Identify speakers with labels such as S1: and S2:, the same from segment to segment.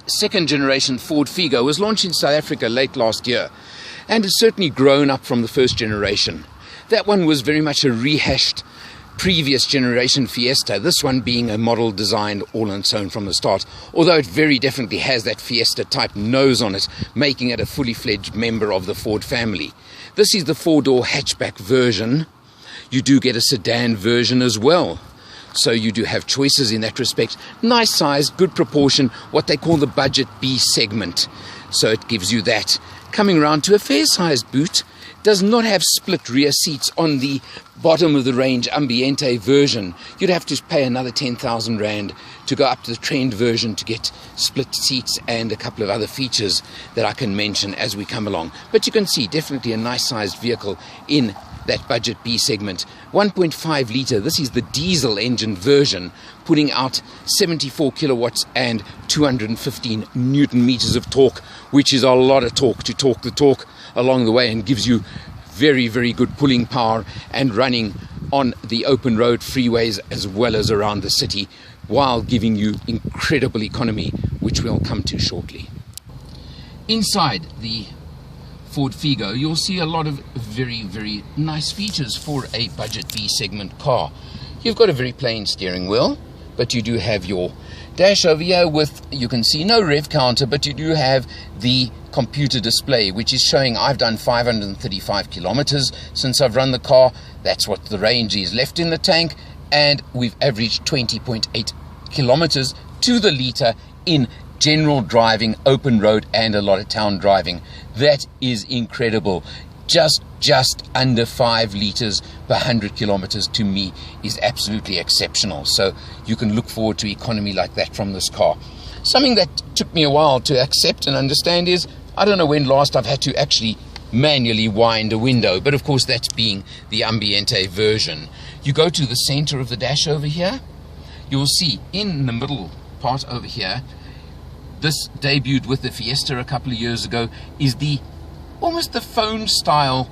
S1: second generation Ford Figo was launched in South Africa late last year and has certainly grown up from the first generation. That one was very much a rehashed previous generation Fiesta, this one being a model designed all on its own from the start, although it very definitely has that Fiesta type nose on it, making it a fully fledged member of the Ford family. This is the four-door hatchback version. You do get a sedan version as well, so you do have choices in that respect. Nice size, good proportion, what they call the budget B segment, so it gives you that. Coming round to a fair-sized boot, does not have split rear seats on the bottom of the range Ambiente version. You'd have to pay another 10,000 Rand to go up to the trend version to get split seats and a couple of other features that I can mention as we come along. But you can see definitely a nice sized vehicle in that budget B segment. 1.5 litre, this is the diesel engine version, putting out 74 kilowatts and 215 newton meters of torque, which is a lot of torque to torque the torque along the way, and gives you very, very good pulling power and running on the open road freeways as well as around the city, while giving you incredible economy, which we'll come to shortly. Inside the Ford Figo, you'll see a lot of very, very nice features for a budget B segment car. You've got a very plain steering wheel, but you do have your dash over here with, you can see no rev counter, but you do have the computer display, which is showing I've done 535 kilometers since I've run the car. That's what the range is left in the tank, and we've averaged 20.8 kilometers to the litre in general driving, open road, and a lot of town driving. That is incredible. Just under 5 litres per 100 kilometers to me is absolutely exceptional. So you can look forward to economy like that from this car. Something that took me a while to accept and understand is, I don't know when last I've had to actually manually wind a window, but of course that's being the Ambiente version. You go to the center of the dash over here, you'll see in the middle part over here, this debuted with the Fiesta a couple of years ago, is the almost the phone style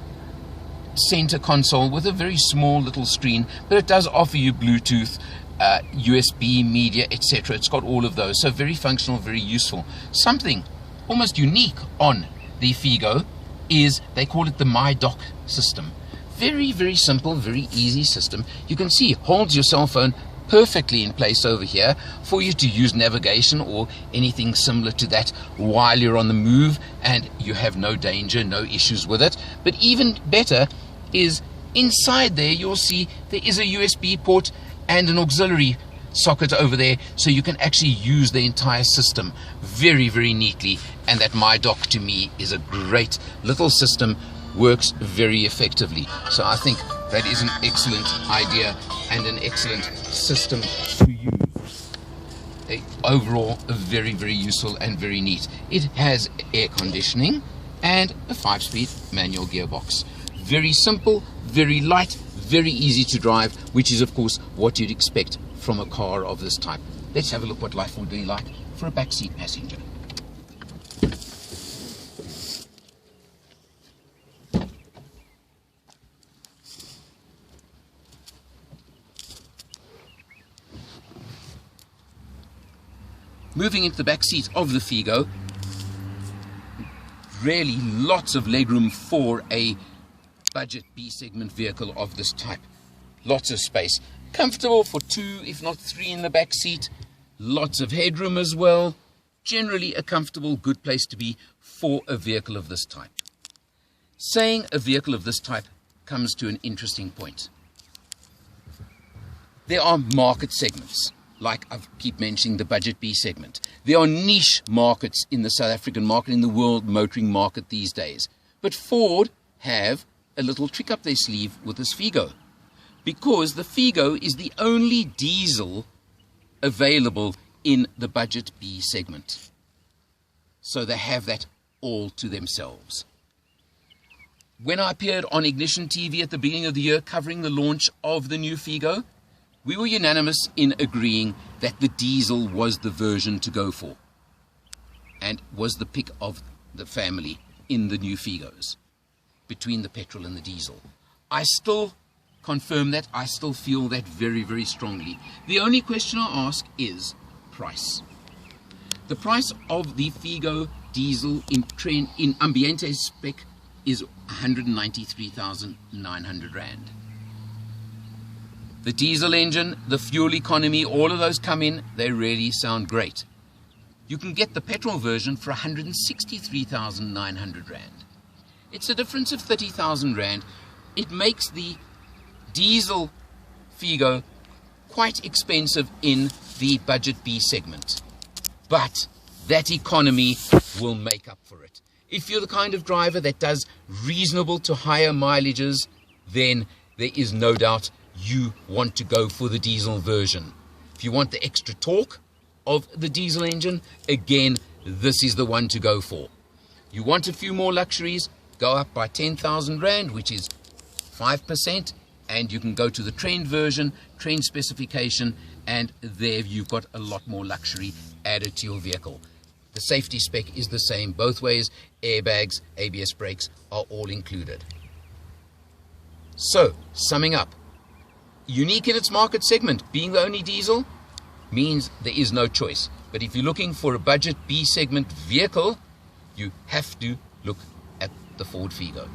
S1: center console with a very small little screen, but it does offer you Bluetooth, USB, media, etc. It's got all of those, so very functional, very useful. Something almost unique on the Figo is they call it the My Dock system. Very, very simple, very easy system. You can see holds your cell phone perfectly in place over here for you to use navigation or anything similar to that while you're on the move, and you have no danger, no issues with it. But even better is inside there you'll see there is a USB port and an auxiliary socket over there, so you can actually use the entire system very, very neatly. And that My Dock to me is a great little system, works very effectively. So I think that is an excellent idea and an excellent system to use. Overall, very, very useful and very neat. It has air conditioning and a 5-speed manual gearbox. Very simple, very light, very easy to drive, which is of course what you'd expect from a car of this type. Let's have a look what life will be like for a backseat passenger. Moving into the back seat of the Figo, really lots of legroom for a budget B segment vehicle of this type. Lots of space. Comfortable for 2, if not 3 in the back seat. Lots of headroom as well. Generally a comfortable, good place to be for a vehicle of this type. Saying a vehicle of this type comes to an interesting point. There are market segments, like I keep mentioning the budget B segment. There are niche markets in the South African market, in the world motoring market these days. But Ford have a little trick up their sleeve with this Figo, because the Figo is the only diesel available in the budget B segment. So they have that all to themselves. When I appeared on Ignition TV at the beginning of the year covering the launch of the new Figo, we were unanimous in agreeing that the diesel was the version to go for and was the pick of the family in the new Figos, between the petrol and the diesel. I still confirm that. I still feel that very, very strongly. The only question I ask is price. The price of the Figo diesel in Ambiente spec is 193,900 Rand. The diesel engine, the fuel economy, all of those come in, they really sound great. You can get the petrol version for 163,900 Rand. It's a difference of 30,000 Rand. It makes the diesel Figo quite expensive in the budget B segment. But that economy will make up for it. If you're the kind of driver that does reasonable to higher mileages, then there is no doubt you want to go for the diesel version. If you want the extra torque of the diesel engine, again, this is the one to go for. You want a few more luxuries, go up by 10,000 Rand, which is 5%, and you can go to the trend version, trend specification, and there you've got a lot more luxury added to your vehicle. The safety spec is the same both ways. Airbags, ABS brakes are all included. So, summing up, unique in its market segment, being the only diesel, means there is no choice. But if you're looking for a budget B segment vehicle, you have to look at the Ford Figo.